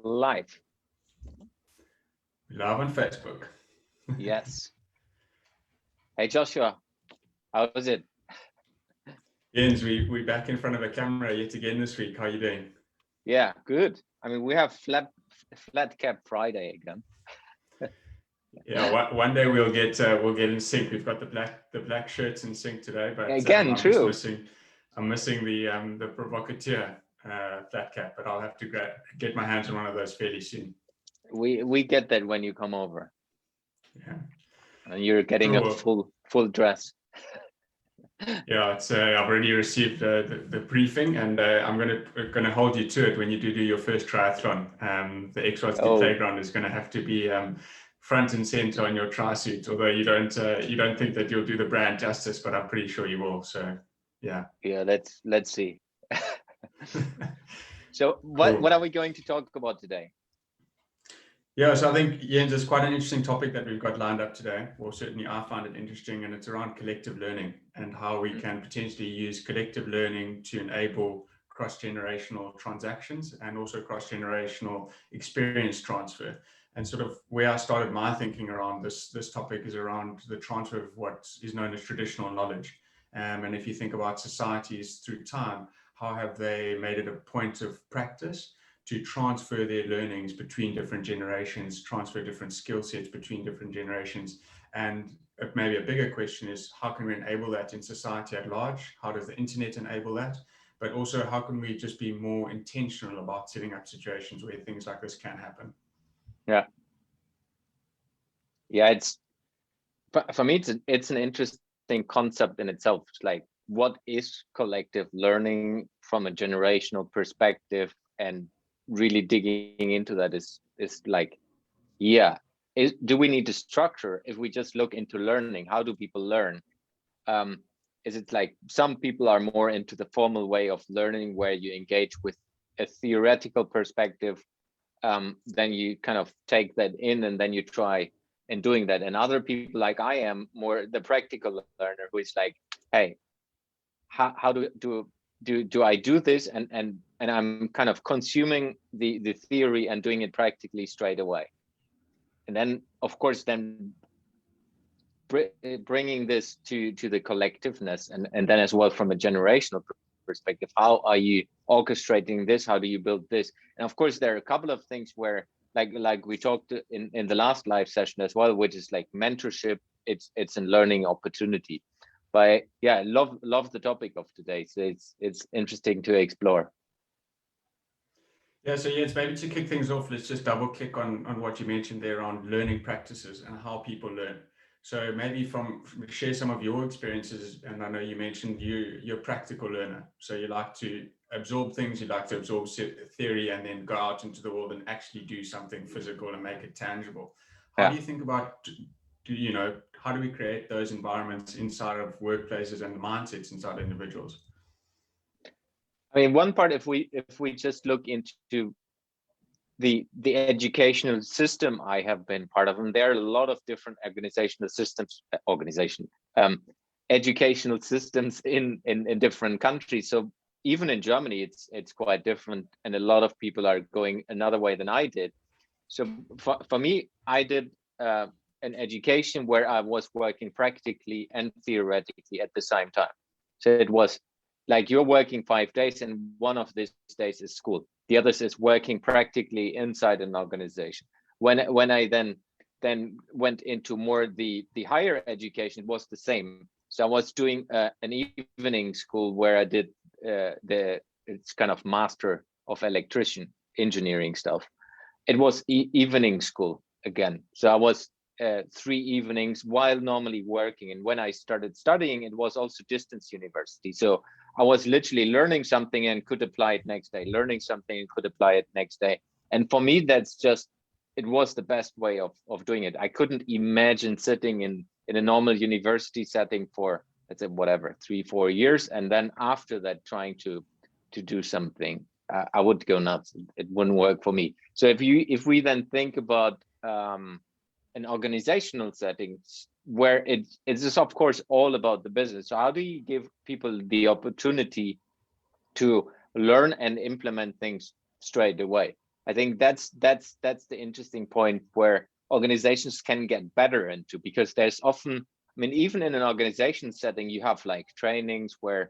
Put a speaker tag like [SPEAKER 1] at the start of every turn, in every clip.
[SPEAKER 1] live.
[SPEAKER 2] Live on Facebook.
[SPEAKER 1] Yes. Hey, Joshua, how was it?
[SPEAKER 2] Jens, we're back in front of a camera yet again this week. How are you doing?
[SPEAKER 1] Yeah, good. I mean, we have flat cap Friday again.
[SPEAKER 2] Yeah, one day we'll get in sync. We've got the black shirts in sync today, but
[SPEAKER 1] again, true.
[SPEAKER 2] I'm missing the provocateur flat cap, but I'll have to get my hands on one of those fairly soon.
[SPEAKER 1] We get that when you come over.
[SPEAKER 2] Yeah.
[SPEAKER 1] And you're getting a full dress.
[SPEAKER 2] Yeah, it's I've already received the briefing, and I'm gonna hold you to it when you do your first triathlon. The XYZ playground is gonna have to be front and center on your tri suit. Although you don't think that you'll do the brand justice, but I'm pretty sure you will. So yeah.
[SPEAKER 1] Yeah, let's see. So what are we going to talk about today?
[SPEAKER 2] Yeah, so I think, Jens, it's quite an interesting topic that we've got lined up today. Well, certainly I find it interesting, and it's around collective learning and how we can potentially use collective learning to enable cross-generational transactions and also cross-generational experience transfer. And sort of where I started my thinking around this topic is around the transfer of what is known as traditional knowledge. And if you think about societies through time, how have they made it a point of practice to transfer their learnings between different generations, transfer different skill sets between different generations? And maybe a bigger question is, how can we enable that in society at large? How does the internet enable that? But also, how can we just be more intentional about setting up situations where things like this can happen?
[SPEAKER 1] Yeah, for me, it's an interesting concept in itself. It's like, what is collective learning from a generational perspective? And really digging into that is like, do we need a structure? If we just look into learning, how do people learn? Is it like some people are more into the formal way of learning, where you engage with a theoretical perspective, then you kind of take that in and then you try in doing that. And other people, like I am, more the practical learner, who is like, hey, how do I do this? And I'm kind of consuming the theory and doing it practically straight away. And then, of course, then bringing this to the collectiveness, and then as well from a generational perspective, how are you orchestrating this? How do you build this? And of course, there are a couple of things where, like we talked in the last live session as well, which is like mentorship. It's a learning opportunity. But yeah, love the topic of today. So it's interesting to explore.
[SPEAKER 2] Yeah, so Jens, maybe to kick things off, let's just double click on what you mentioned there on learning practices and how people learn. So maybe share some of your experiences. And I know you mentioned you're a practical learner. So you like to absorb things, you like to absorb theory, and then go out into the world and actually do something physical and make it tangible. How do you think about, how do we create those environments inside of workplaces and the mindsets inside individuals?
[SPEAKER 1] I mean, one part, if we just look into the educational system I have been part of, and there are a lot of different educational systems in different countries. So even in Germany, it's quite different, and a lot of people are going another way than I did. So for me, I did an education where I was working practically and theoretically at the same time. So it was like, you're working 5 days, and one of these days is school. The others is working practically inside an organization. When I then went into more the higher education, it was the same. So I was doing an evening school where I did it's kind of master of electrician engineering stuff. It was evening school again. So I was 3 evenings while normally working. And when I started studying, it was also distance university. So I was literally learning something and could apply it next day, learning something and could apply it next day. And for me, it was the best way of doing it. I couldn't imagine sitting in a normal university setting for, let's say, whatever, 3-4 years. And then after that, trying to do something, I would go nuts. It wouldn't work for me. So if we then think about an organizational setting where it is, of course, all about the business. So how do you give people the opportunity to learn and implement things straight away? I think that's the interesting point where organizations can get better into, because there's often, I mean, even in an organization setting, you have like trainings where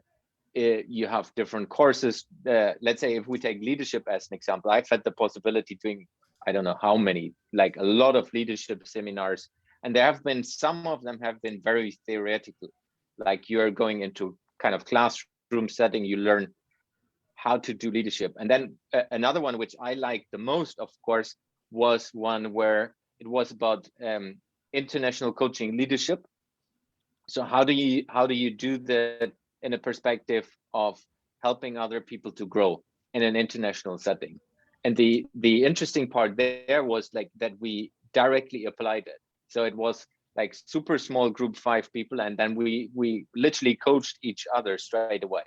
[SPEAKER 1] you have different courses. Let's say if we take leadership as an example, I've had the possibility doing, I don't know how many, like a lot of leadership seminars, and there have been, some of them have been very theoretical, like you're going into kind of classroom setting, you learn how to do leadership. And then another one which I liked the most, of course, was one where it was about international coaching leadership. So how do you do that in a perspective of helping other people to grow in an international setting? And the interesting part there was like that we directly applied it. So it was like super small group, 5 people, and then we literally coached each other straight away.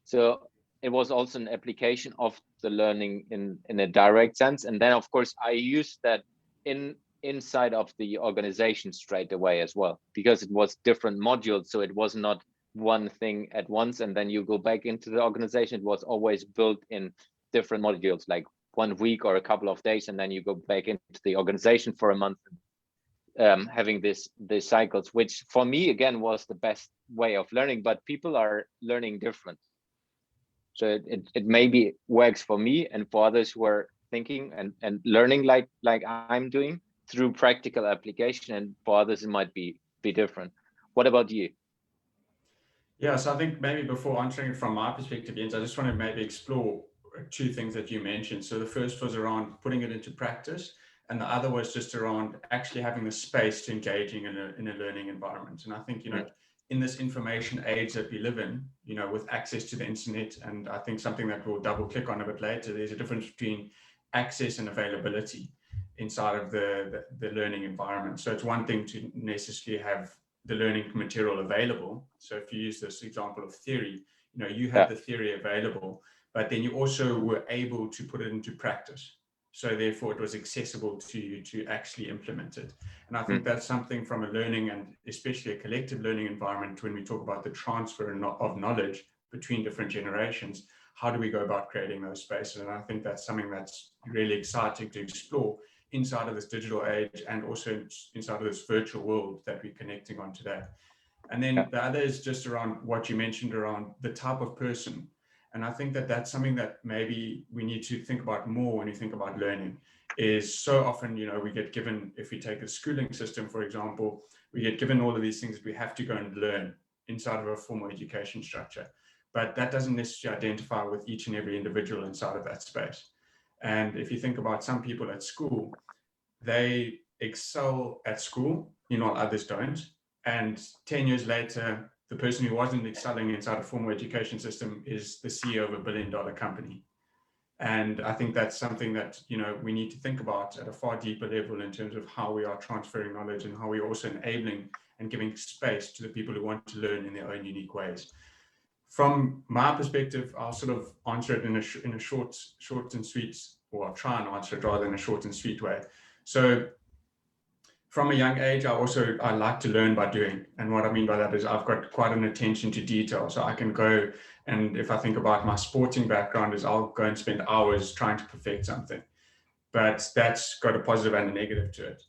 [SPEAKER 1] So it was also an application of the learning in a direct sense. And then of course I used that inside of the organization straight away as well, because it was different modules. So it was not one thing at once and then you go back into the organization. It was always built in different modules, like 1 week or a couple of days, and then you go back into the organization for a month, having these cycles, which for me again was the best way of learning. But people are learning different. So it maybe works for me and for others who are thinking and learning like I'm doing through practical application, and for others it might be different. What about you?
[SPEAKER 2] Yeah, so I think maybe before answering it from my perspective, Jens, I just want to maybe explore 2 things that you mentioned. So the first was around putting it into practice, and the other was just around actually having the space to engaging in a learning environment. And I think, you know, in this information age that we live in, you know, with access to the internet, and I think something that we'll double click on a bit later, there's a difference between access and availability inside of the learning environment. So it's one thing to necessarily have the learning material available. So if you use this example of theory, you know, you had the theory available, but then you also were able to put it into practice. So therefore it was accessible to you to actually implement it. And I think that's something from a learning, and especially a collective learning environment, when we talk about the transfer of knowledge between different generations, how do we go about creating those spaces? And I think that's something that's really exciting to explore inside of this digital age, and also inside of this virtual world that we're connecting on today. And then the other is just around what you mentioned around the type of person. And I think that that's something that maybe we need to think about more when you think about learning. Is so often, you know, we get given, if we take a schooling system, for example, we get given all of these things that we have to go and learn inside of a formal education structure. But that doesn't necessarily identify with each and every individual inside of that space. And if you think about some people at school, they excel at school, you know, others don't. And 10 years later, the person who wasn't excelling inside a formal education system is the CEO of $1 billion company. And I think that's something that, you know, we need to think about at a far deeper level in terms of how we are transferring knowledge and how we're also enabling and giving space to the people who want to learn in their own unique ways. From my perspective, I'll sort of answer it in a short and sweet, or I'll try and answer it rather in a short and sweet way. So from a young age, I like to learn by doing. And what I mean by that is I've got quite an attention to detail. So I can go, and if I think about my sporting background, is I'll go and spend hours trying to perfect something. But that's got a positive and a negative to it.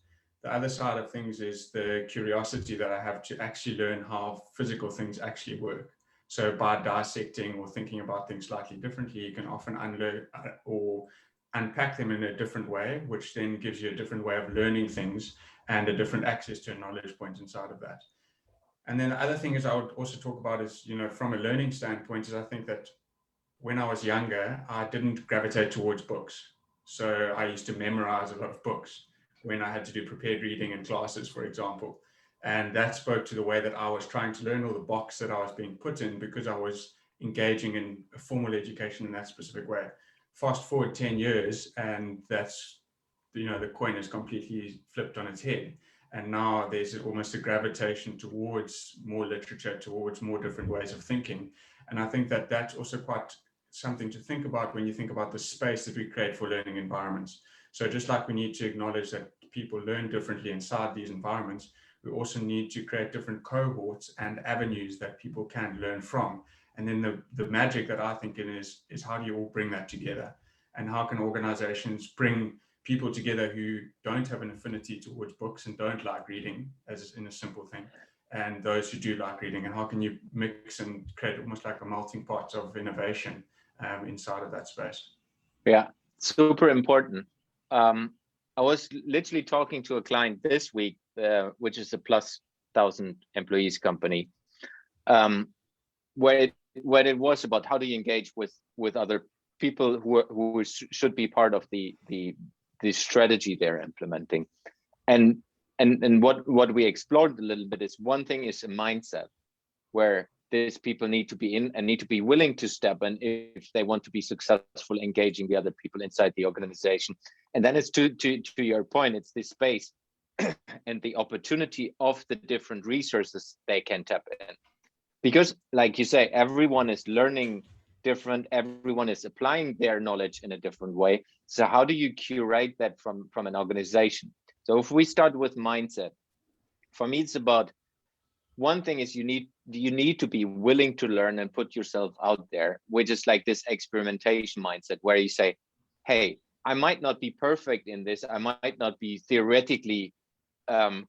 [SPEAKER 2] The other side of things is the curiosity that I have to actually learn how physical things actually work. So by dissecting or thinking about things slightly differently, you can often unlearn or unpack them in a different way, which then gives you a different way of learning things and a different access to a knowledge point inside of that. And then the other thing is I would also talk about is, you know, from a learning standpoint, is I think that when I was younger, I didn't gravitate towards books. So I used to memorize a lot of books when I had to do prepared reading in classes, for example. And that spoke to the way that I was trying to learn, or the box that I was being put in, because I was engaging in a formal education in that specific way. Fast forward 10 years, and that's, you know, the coin is completely flipped on its head. And now there's almost a gravitation towards more literature, towards more different ways of thinking. And I think that that's also quite something to think about when you think about the space that we create for learning environments. So just like we need to acknowledge that people learn differently inside these environments, we also need to create different cohorts and avenues that people can learn from. And then the magic that I think in is how do you all bring that together? and how can organizations bring people together who don't have an affinity towards books and don't like reading, as in a simple thing, and those who do like reading, and how can you mix and create almost like a melting pot of innovation inside of that space?
[SPEAKER 1] Yeah, super important. I was literally talking to a client this week, which is a plus 1,000 employees company, where it was about how do you engage with other people who should be part of the strategy they're implementing, and what we explored a little bit is, one thing is a mindset where these people need to be in and need to be willing to step in if they want to be successful engaging the other people inside the organization. And then it's to your point, it's the space and the opportunity of the different resources they can tap in. Because like you say, everyone is learning different, everyone is applying their knowledge in a different way. So how do you curate that from an organization? So if we start with mindset, for me, it's about, one thing is you need to be willing to learn and put yourself out there, which is like this experimentation mindset where you say, hey, I might not be perfect in this, I might not be theoretically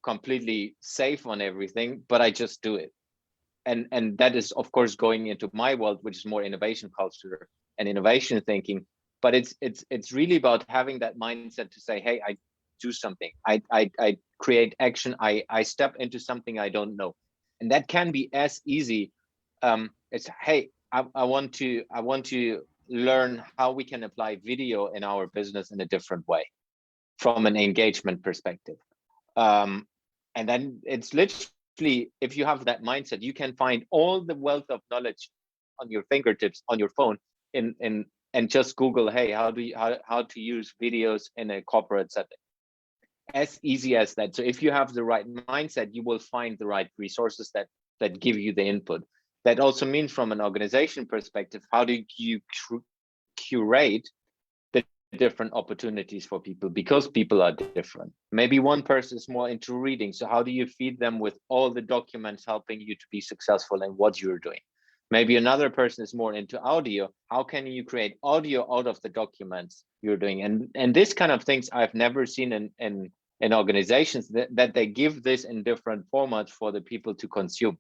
[SPEAKER 1] completely safe on everything, but I just do it. And that is, of course, going into my world, which is more innovation culture and innovation thinking. But it's really about having that mindset to say, hey, I do something, I create action, I step into something I don't know. And that can be as easy. It's, hey, I want to learn how we can apply video in our business in a different way from an engagement perspective. And then it's literally, if you have that mindset, you can find all the wealth of knowledge on your fingertips, on your phone, and just Google, hey, how to use videos in a corporate setting. As easy as that. So if you have the right mindset, you will find the right resources that give you the input. That also means, from an organization perspective, how do you curate the different opportunities for people, because people are different. Maybe one person is more into reading, so how do you feed them with all the documents helping you to be successful in what you're doing? Maybe another person is more into audio. How can you create audio out of the documents you're doing? And this kind of things I've never seen in organizations, that they give this in different formats for the people to consume,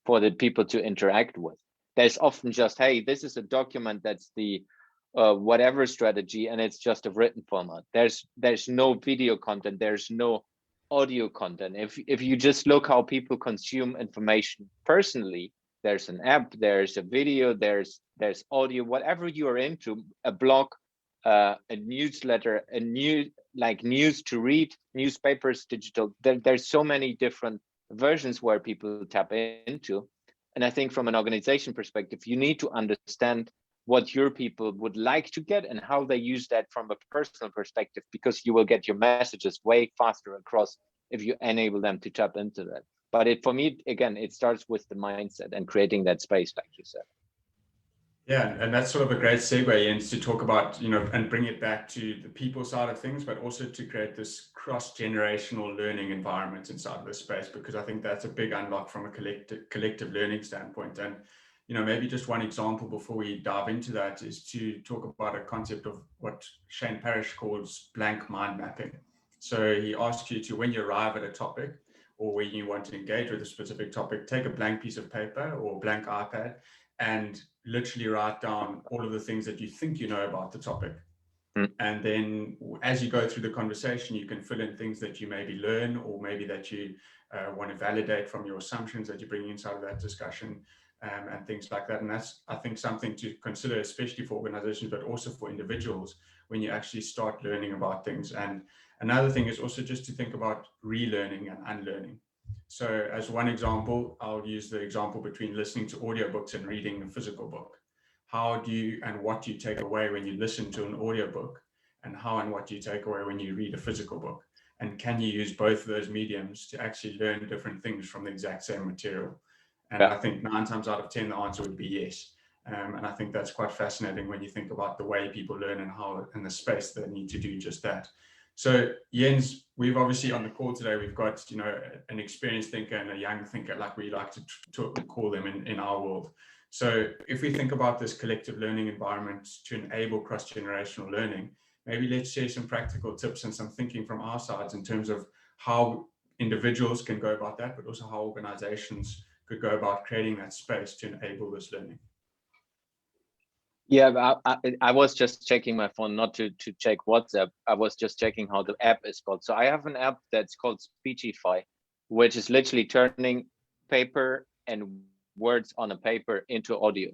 [SPEAKER 1] for the people to interact with. There's often just, hey, this is a document that's the whatever strategy, and it's just a written format. There's no video content, there's no audio content. If you just look how people consume information personally, there's an app, there's a video, there's audio, whatever you are into, a blog, a newsletter, news to read, newspapers, digital. There's so many different versions where people tap into. And I think from an organization perspective, you need to understand what your people would like to get and how they use that from a personal perspective, because you will get your messages way faster across if you enable them to tap into that. But for me, again, it starts with the mindset and creating that space, like you said.
[SPEAKER 2] Yeah, and that's sort of a great segue, Jens, to talk about, and bring it back to the people side of things, but also to create this cross-generational learning environment inside of this space, because I think that's a big unlock from a collective learning standpoint. And, maybe just one example before we dive into that is to talk about a concept of what Shane Parrish calls blank mind mapping. So he asks you to, when you arrive at a topic or when you want to engage with a specific topic, take a blank piece of paper or blank iPad and literally write down all of the things that you think you know about the topic. And then as you go through the conversation, you can fill in things that you maybe learn, or maybe that you want to validate from your assumptions that you bring inside of that discussion, and things like that. And that's, I think, something to consider, especially for organizations, but also for individuals, when you actually start learning about things. And another thing is also just to think about relearning and unlearning. So as one example, I'll use the example between listening to audiobooks and reading a physical book. How do you and what do you take away when you listen to an audiobook, and how and what do you take away when you read a physical book? And can you use both of those mediums to actually learn different things from the exact same material? And I think 9 times out of 10, the answer would be yes. And I think that's quite fascinating when you think about the way people learn and how, and the space they need to do just that. So Jens, we've obviously on the call today, we've got, an experienced thinker and a young thinker, like we like to call them in our world. So if we think about this collective learning environment to enable cross-generational learning, maybe let's share some practical tips and some thinking from our sides in terms of how individuals can go about that, but also how organizations could go about creating that space to enable this learning.
[SPEAKER 1] Yeah, I was just checking my phone, not to check WhatsApp. I was just checking how the app is called. So I have an app that's called Speechify, which is literally turning paper and words on a paper into audio.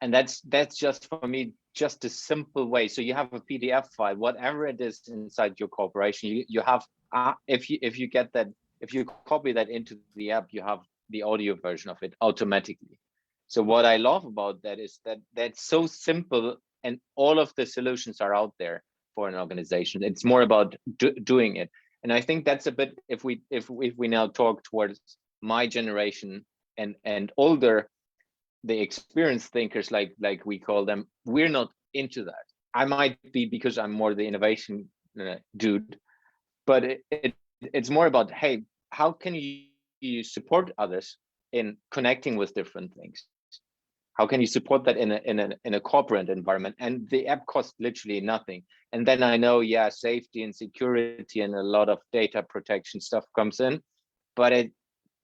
[SPEAKER 1] And that's just, for me, just a simple way. So you have a PDF file, whatever it is inside your corporation, you have, if you get that, if you copy that into the app, you have the audio version of it automatically. So what I love about that is that that's so simple, and all of the solutions are out there for an organization. It's more about doing it. And I think that's a bit, if we now talk towards my generation and older, the experienced thinkers, like we call them, we're not into that. I might be, because I'm more the innovation dude, but it's more about, hey, how can you support others in connecting with different things? How can you support that in a corporate environment? And the app costs literally nothing. And then I know, yeah, safety and security and a lot of data protection stuff comes in. But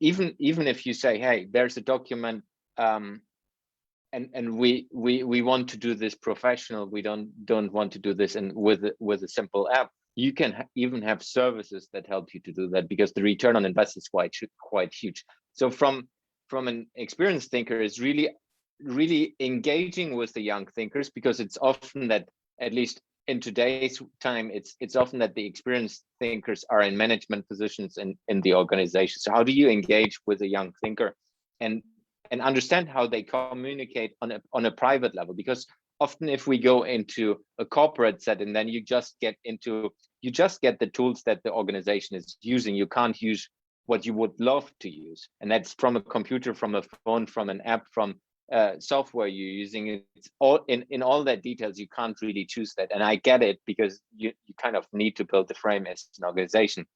[SPEAKER 1] even if you say, hey, there's a document, and we want to do this professional, we don't want to do this with a simple app. You can even have services that help you to do that, because the return on investment is quite huge. So from an experienced thinker is really engaging with the young thinkers, because it's often that, at least in today's time, it's often that the experienced thinkers are in management positions in the organization. So how do you engage with a young thinker and understand how they communicate on a private level? Because often if we go into a corporate setting, then you just get the tools that the organization is using. You can't use what you would love to use, and that's from a computer, from a phone, from an app, from software you're using. It's all in all that details. You can't really choose that, and I get it, because you kind of need to build the frame as an organization.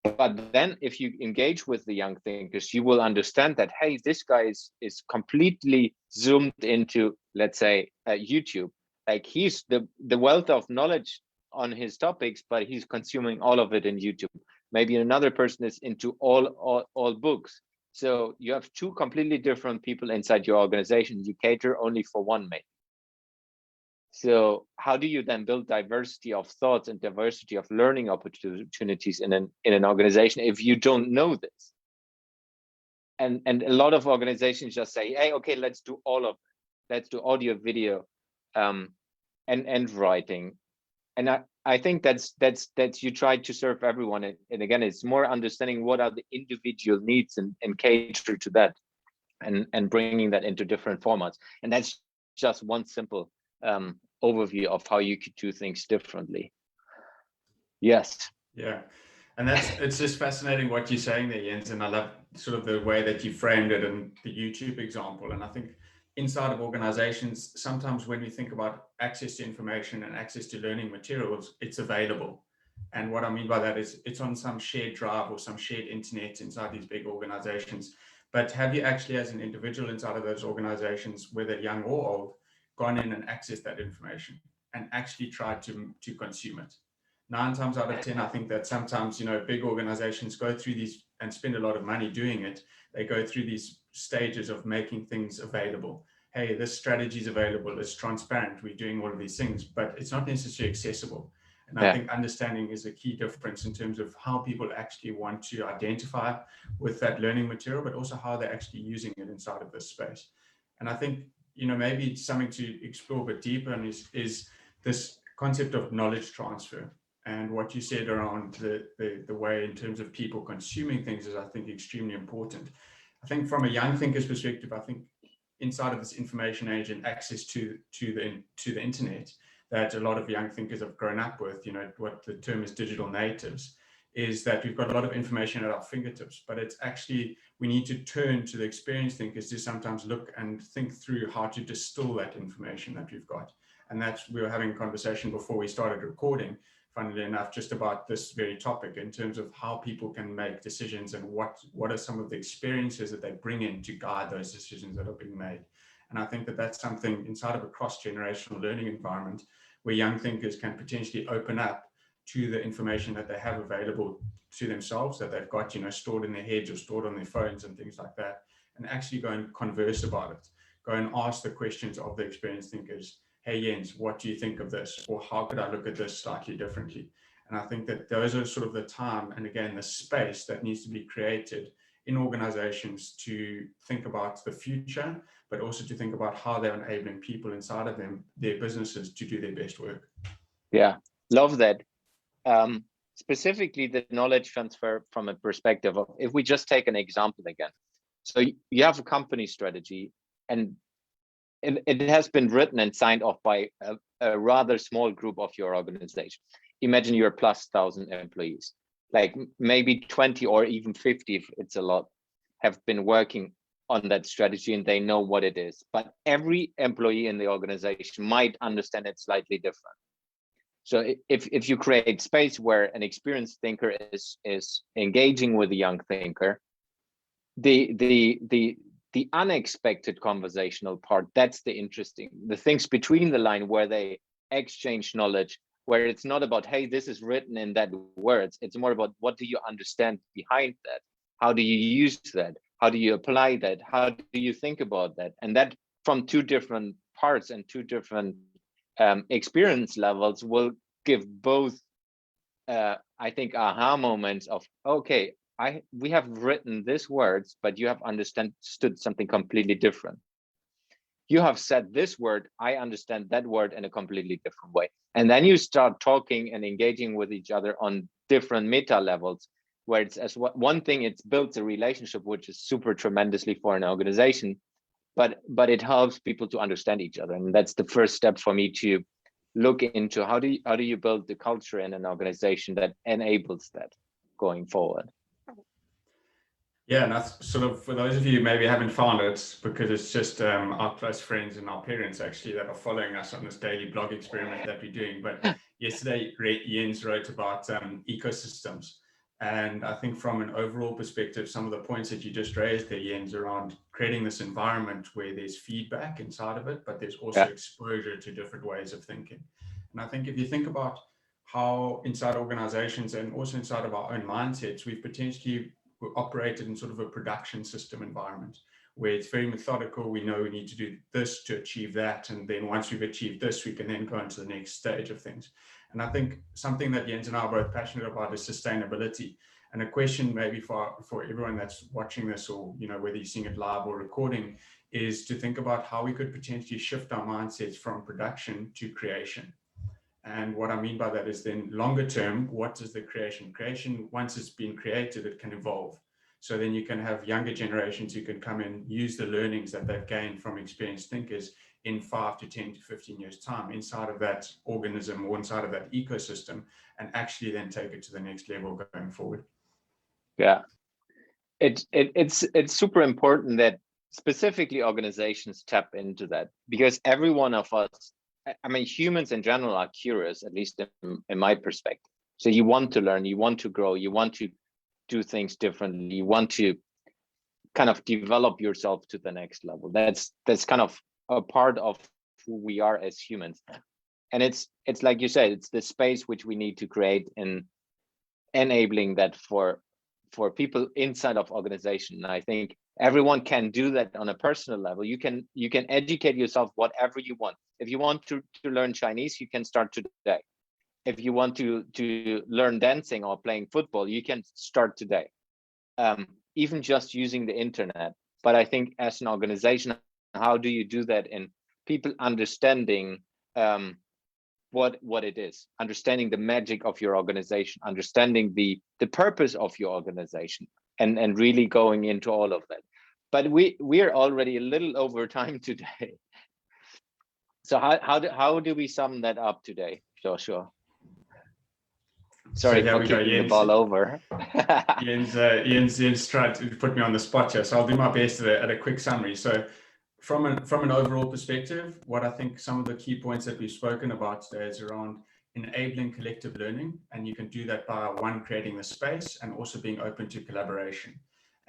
[SPEAKER 1] But then if you engage with the young thinkers, you will understand that, hey, this guy is completely zoomed into, let's say, YouTube. Like, he's the wealth of knowledge on his topics, but he's consuming all of it in YouTube. Maybe another person is into all books. So you have two completely different people inside your organization. You cater only for one, mate. So how do you then build diversity of thoughts and diversity of learning opportunities in an organization if you don't know this? And a lot of organizations just say, hey, okay, let's do all of it. Let's do audio, video, and writing. And I think that's you try to serve everyone. And again, it's more understanding what are the individual needs and cater to that, and bringing that into different formats. And that's just one simple overview of how you could do things differently. Yes.
[SPEAKER 2] Yeah. And it's just fascinating what you're saying there, Jens. And I love sort of the way that you framed it in the YouTube example. And I think inside of organizations, sometimes when we think about access to information and access to learning materials, it's available. And what I mean by that is it's on some shared drive or some shared internet inside these big organizations. But have you actually, as an individual inside of those organizations, whether young or old, gone in and accessed that information and actually tried to consume it? 9 times out of 10, I think that sometimes, big organizations go through these and spend a lot of money doing it. They go through these stages of making things available. Hey, this strategy is available. It's transparent. We're doing all of these things, but it's not necessarily accessible. And I think understanding is a key difference in terms of how people actually want to identify with that learning material, but also how they're actually using it inside of this space. And I think, maybe it's something to explore a bit deeper, and is this concept of knowledge transfer. And what you said around the way in terms of people consuming things is, I think, extremely important. I think from a young thinker's perspective, I think inside of this information age and access to the internet that a lot of young thinkers have grown up with, what the term is digital natives, is that we've got a lot of information at our fingertips, but it's actually, we need to turn to the experienced thinkers to sometimes look and think through how to distill that information that we've got. And we were having a conversation before we started recording. funnily enough, just about this very topic in terms of how people can make decisions and what are some of the experiences that they bring in to guide those decisions that are being made. And I think that that's something inside of a cross-generational learning environment where young thinkers can potentially open up to the information that they have available to themselves, that they've got, stored in their heads or stored on their phones and things like that, and actually go and converse about it. Go and ask the questions of the experienced thinkers. Hey, Jens, what do you think of this? Or how could I look at this slightly differently? And I think that those are sort of the time and, again, the space that needs to be created in organizations to think about the future, but also to think about how they're enabling people inside of them, their businesses, to do their best work.
[SPEAKER 1] Yeah, love that. Specifically, the knowledge transfer from a perspective of, if we just take an example again. So you have a company strategy, and it has been written and signed off by a rather small group of your organization. Imagine you're plus 1,000 employees, like maybe 20 or even 50, if it's a lot, have been working on that strategy and they know what it is. But every employee in the organization might understand it slightly different. So if you create space where an experienced thinker is engaging with a young thinker, the unexpected conversational part, that's the interesting, the things between the line where they exchange knowledge, where it's not about, hey, this is written in that words. It's more about, what do you understand behind that? How do you use that? How do you apply that? How do you think about that? And that from two different parts and two different experience levels will give both, I think, aha moments of, okay, we have written these words, but you have understood something completely different. You have said this word, I understand that word in a completely different way. And then you start talking and engaging with each other on different meta levels, where it's as one thing, it's built a relationship, which is super tremendously for an organization, but it helps people to understand each other. And that's the first step for me to look into, how do you build the culture in an organization that enables that going forward.
[SPEAKER 2] Yeah, and that's sort of, for those of you who maybe haven't found it, because it's just our close friends and our parents actually that are following us on this daily blog experiment that we're doing. But yesterday, Jens wrote about ecosystems. And I think from an overall perspective, some of the points that you just raised there, Jens, around creating this environment where there's feedback inside of it, but there's also exposure to different ways of thinking. And I think if you think about how inside organizations and also inside of our own mindsets, we've potentially operated in sort of a production system environment where it's very methodical. We know we need to do this to achieve that. And then once we've achieved this, we can then go into the next stage of things. And I think something that Jens and I are both passionate about is sustainability. And a question maybe for everyone that's watching this, or whether you're seeing it live or recording, is to think about how we could potentially shift our mindsets from production to creation. And what I mean by that is then longer term, what is the creation? Creation, once it's been created, it can evolve. So then you can have younger generations who can come and use the learnings that they've gained from experienced thinkers in 5 to 10 to 15 years time inside of that organism or inside of that ecosystem, and actually then take it to the next level going forward.
[SPEAKER 1] Yeah, it's super important that specifically organizations tap into that, because every one of us, I mean, humans in general are curious, at least in my perspective. So you want to learn, you want to grow, you want to do things differently, you want to kind of develop yourself to the next level. That's kind of a part of who we are as humans. And it's like you said, it's the space which we need to create in enabling that for people inside of organization. And I think everyone can do that on a personal level. You can educate yourself whatever you want. If you want to learn Chinese, you can start today. If you want to learn dancing or playing football, you can start today. Even just using the internet. But I think as an organization, how do you do that in people understanding what it is, understanding the magic of your organization, understanding the purpose of your organization, and really going into all of that. But we are already a little over time today. So how do we sum that up today, Joshua? Sorry for kicking the ball over.
[SPEAKER 2] Jens tried to put me on the spot here, so I'll do my best at a quick summary. So from an overall perspective, what I think some of the key points that we've spoken about today is around enabling collective learning. And you can do that by, one, creating the space and also being open to collaboration.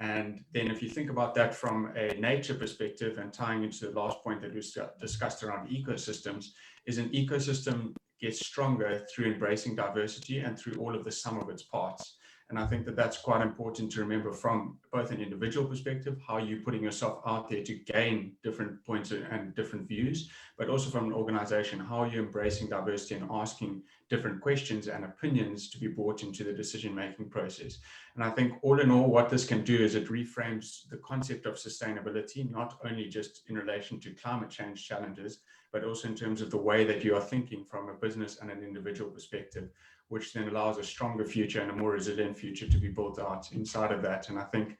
[SPEAKER 2] And then if you think about that from a nature perspective and tying into the last point that we discussed around ecosystems, is an ecosystem gets stronger through embracing diversity and through all of the sum of its parts. And I think that that's quite important to remember from both an individual perspective, how you're putting yourself out there to gain different points and different views, but also from an organization, how you're embracing diversity and asking different questions and opinions to be brought into the decision-making process. And I think all in all, what this can do is it reframes the concept of sustainability, not only just in relation to climate change challenges, but also in terms of the way that you are thinking from a business and an individual perspective, which then allows a stronger future and a more resilient future to be built out inside of that. And I think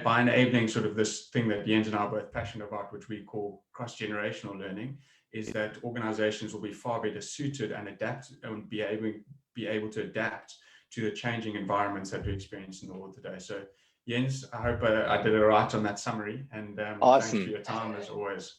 [SPEAKER 2] by enabling sort of this thing that Jens and I are both passionate about, which we call cross-generational learning, is that organizations will be far better suited and adapt and be able to adapt to the changing environments that we experience in the world today. So Jens, I hope I did it right on that summary, and
[SPEAKER 1] awesome.
[SPEAKER 2] Thanks for your time as always.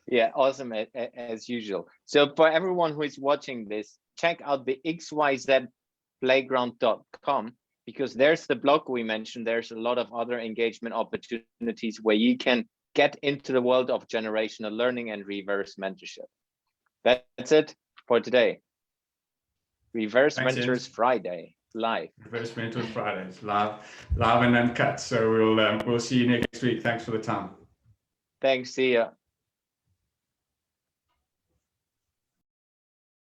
[SPEAKER 1] Yeah, awesome as usual. So for everyone who is watching this, check out the xyzplayground.com, because there's the blog we mentioned. There's a lot of other engagement opportunities where you can get into the world of generational learning and reverse mentorship. That's it for today. Reverse
[SPEAKER 2] Thanks,
[SPEAKER 1] Mentors
[SPEAKER 2] Jens.
[SPEAKER 1] Friday live.
[SPEAKER 2] Reverse Mentors Fridays live and uncut. So we'll see you next week. Thanks for the time.
[SPEAKER 1] Thanks. See ya.